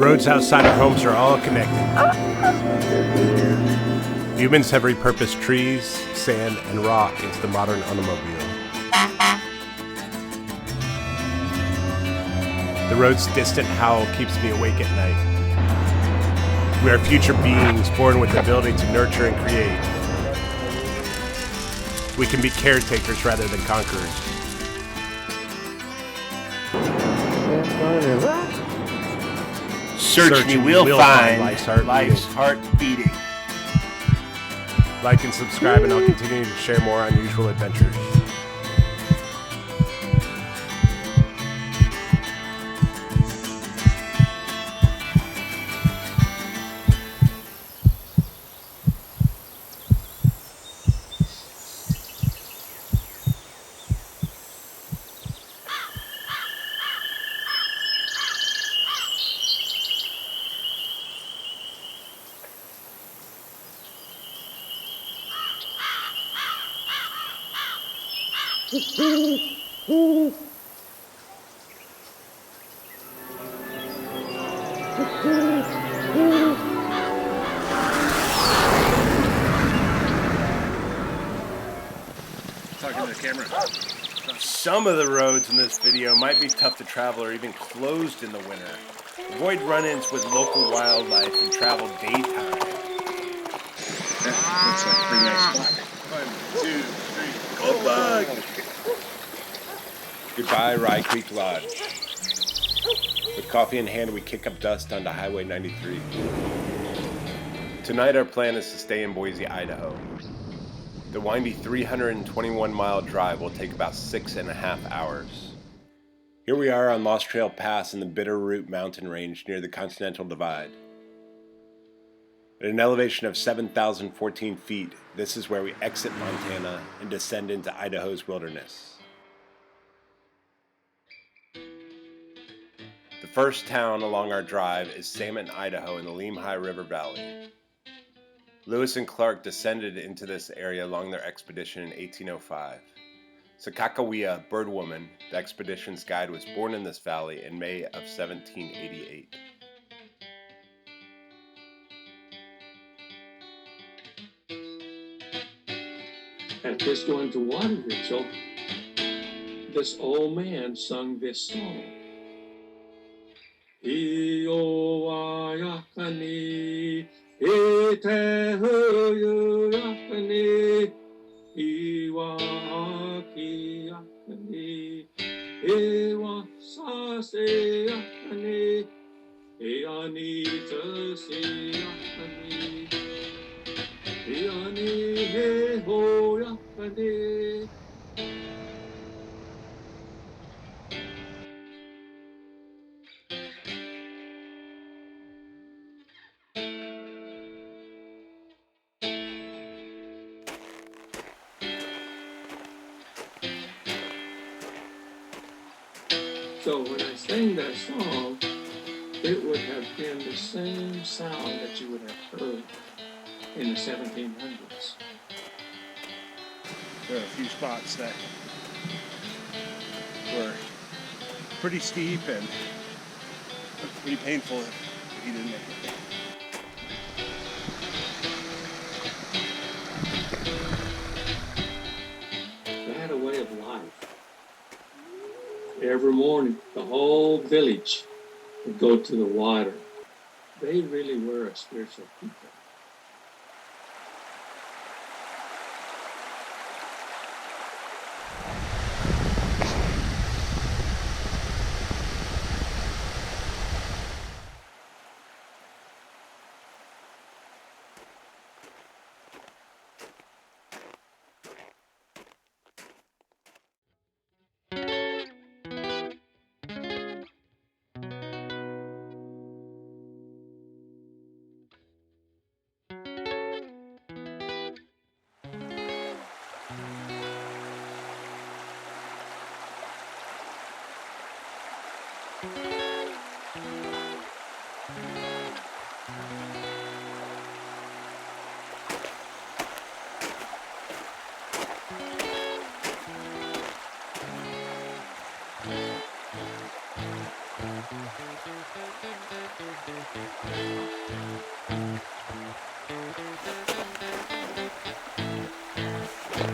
roads outside our homes are all connected. Humans have repurposed trees, sand, and rock into the modern automobile. The road's distant howl keeps me awake at night. We are future beings born with the ability to nurture and create. We can be caretakers rather than conquerors. Search and we'll find life's heart beating. Like and subscribe, and I'll continue to share more unusual adventures. Talking to the camera. Some of the roads in this video might be tough to travel or even closed in the winter. Avoid run-ins with local wildlife and travel daytime. Looks like a pretty nice spot. 1, 2, 3, Goldbug! Goodbye, Rye Creek Lodge. With coffee in hand, we kick up dust onto Highway 93. Tonight, our plan is to stay in Boise, Idaho. The windy 321-mile drive will take about 6.5 hours. Here we are on Lost Trail Pass in the Bitterroot mountain range near the Continental Divide. At an elevation of 7,014 feet, this is where we exit Montana and descend into Idaho's wilderness. The first town along our drive is Salmon, Idaho in the Lemhi River Valley. Lewis and Clark descended into this area along their expedition in 1805. Sakakawea Birdwoman, the expedition's guide, was born in this valley in May of 1788. At this going to water ritual, this old man sung this song. Ioayakani, Etehuyakani, Iwaakiyakani, Ewasaseyakani, Eanitaseyakani, Eanihehoyakani. So when I sang that song, it would have been the same sound that you would have heard in the 1700s. There are a few spots that were pretty steep and pretty painful if you didn't make it. They had a way of life. Every morning, the whole village would go to the water. They really were a spiritual people. $60?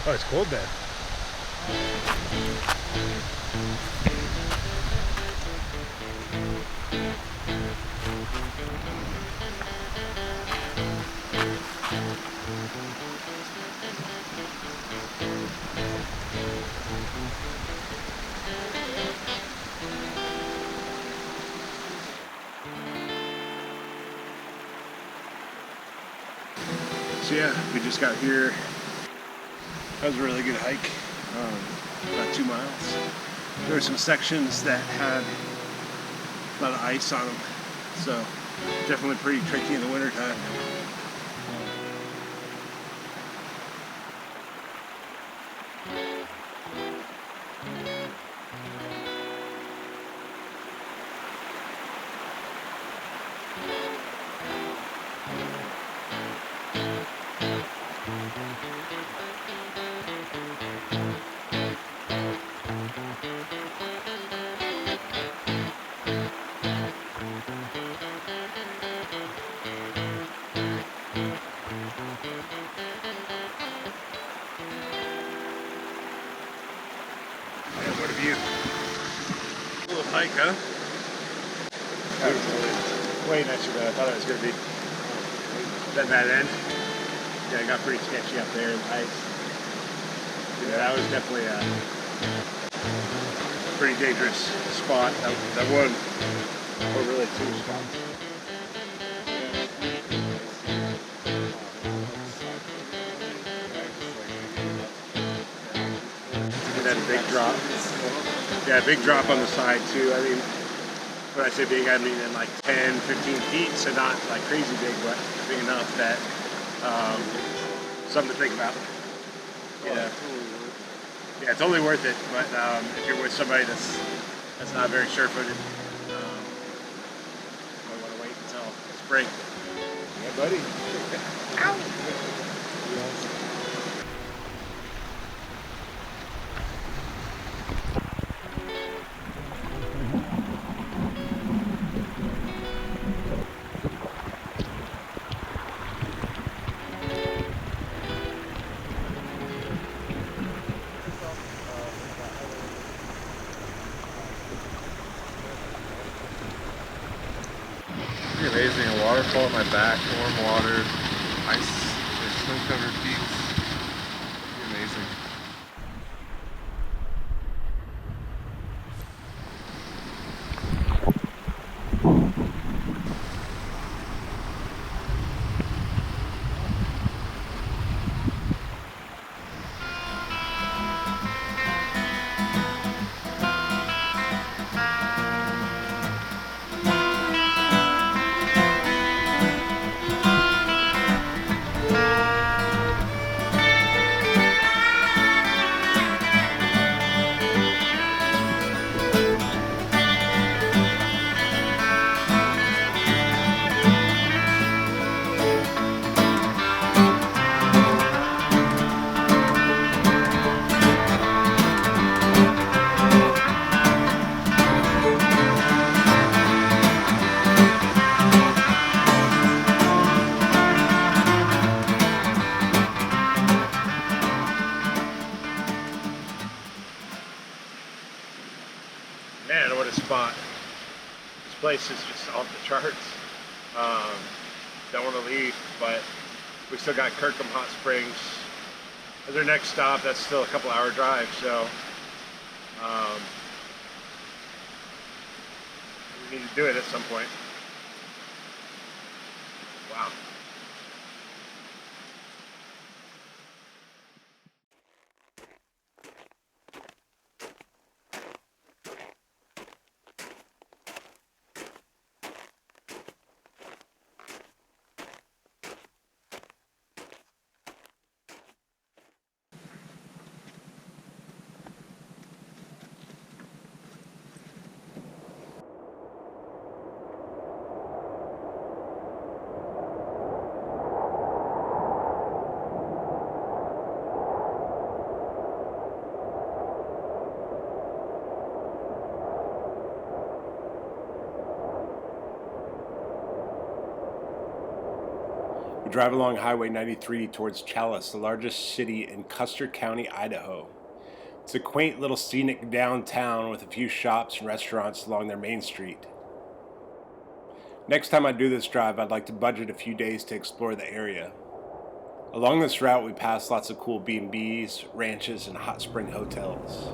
Oh, it's cold there. So yeah, we just got here. That was a really good hike, about 2 miles. There were some sections that had a lot of ice on them, so definitely pretty tricky in the wintertime. What a view. Little hike, huh? That was way nicer than I thought it was going to be. At that end, yeah, it got pretty sketchy up there in the ice. Yeah, that was definitely a pretty dangerous spot. That one, or really two spots. And then a big drop. Yeah, big drop on the side too. I mean, when I say big, I mean in like 10, 15 feet, so not like crazy big, but big enough that something to think about. Yeah, yeah, it's totally worth it. But if you're with somebody that's not very sure-footed, you might want to wait until spring. Yeah, buddy. Ow! Amazing, a waterfall at my back, warm water, ice, there's snow-covered peaks. Amazing. Man, what a spot. This place is just off the charts. Don't want to leave, but we still got Kirkham Hot Springs as our next stop. That's still a couple hour drive, so we need to do it at some point. Wow. We drive along Highway 93 towards Challis, the largest city in Custer County, Idaho. It's a quaint little scenic downtown with a few shops and restaurants along their main street. Next time I do this drive, I'd like to budget a few days to explore the area. Along this route, we pass lots of cool B&Bs, ranches, and hot spring hotels.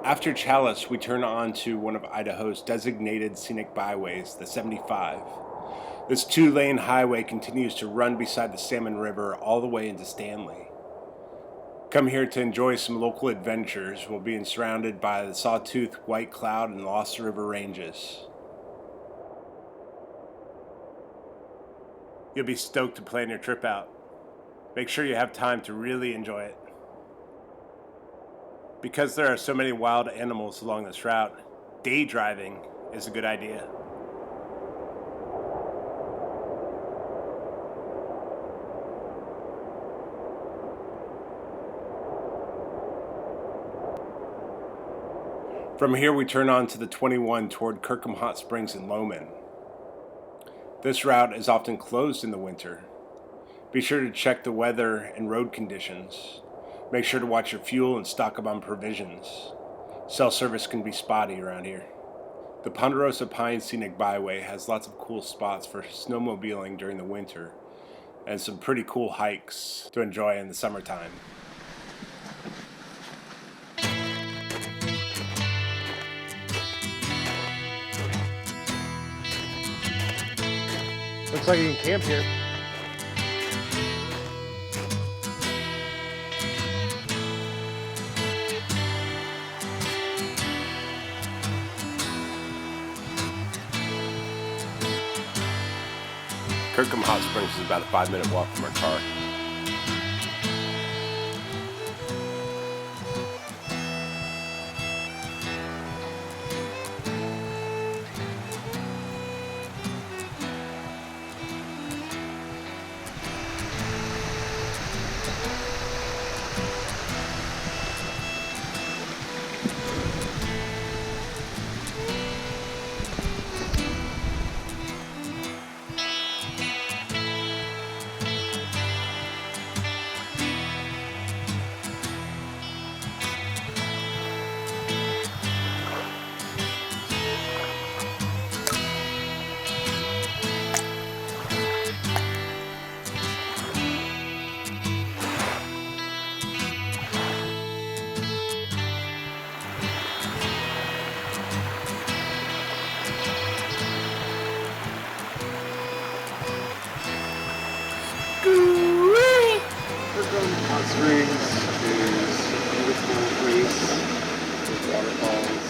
After Challis, we turn on to one of Idaho's designated scenic byways, the 75. This 2-lane highway continues to run beside the Salmon River all the way into Stanley. Come here to enjoy some local adventures while being surrounded by the Sawtooth, White Cloud, and Lost River ranges. You'll be stoked to plan your trip out. Make sure you have time to really enjoy it. Because there are so many wild animals along this route, day driving is a good idea. From here we turn on to the 21 toward Kirkham Hot Springs and Lowman. This route is often closed in the winter. Be sure to check the weather and road conditions. Make sure to watch your fuel and stock up on provisions. Cell service can be spotty around here. The Ponderosa Pine Scenic Byway has lots of cool spots for snowmobiling during the winter and some pretty cool hikes to enjoy in the summertime. Looks like you can camp here. Kirkham Hot Springs is about a 5-minute walk from our car. Kirkham Hot Springs is a beautiful place with waterfalls.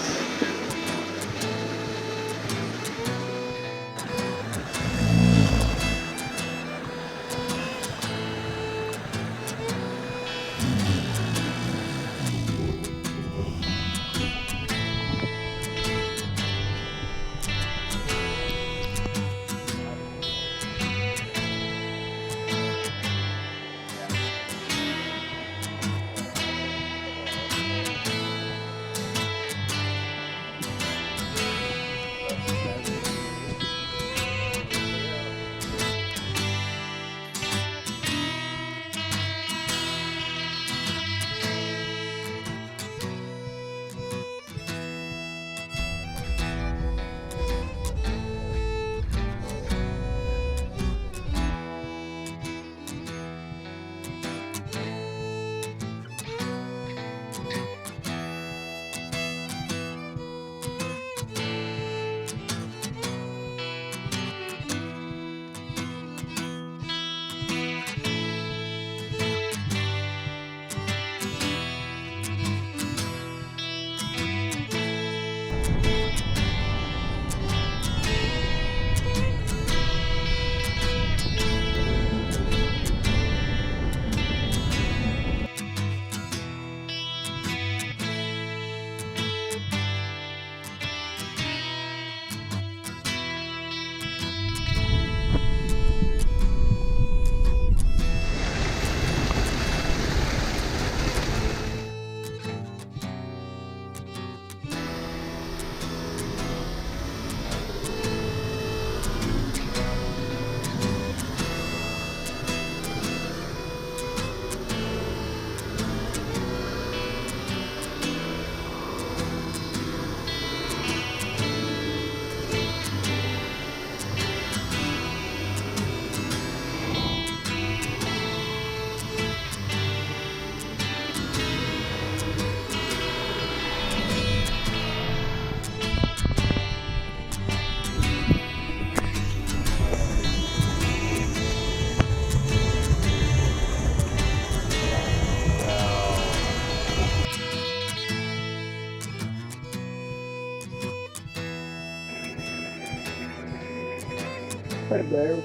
Hey, Dave.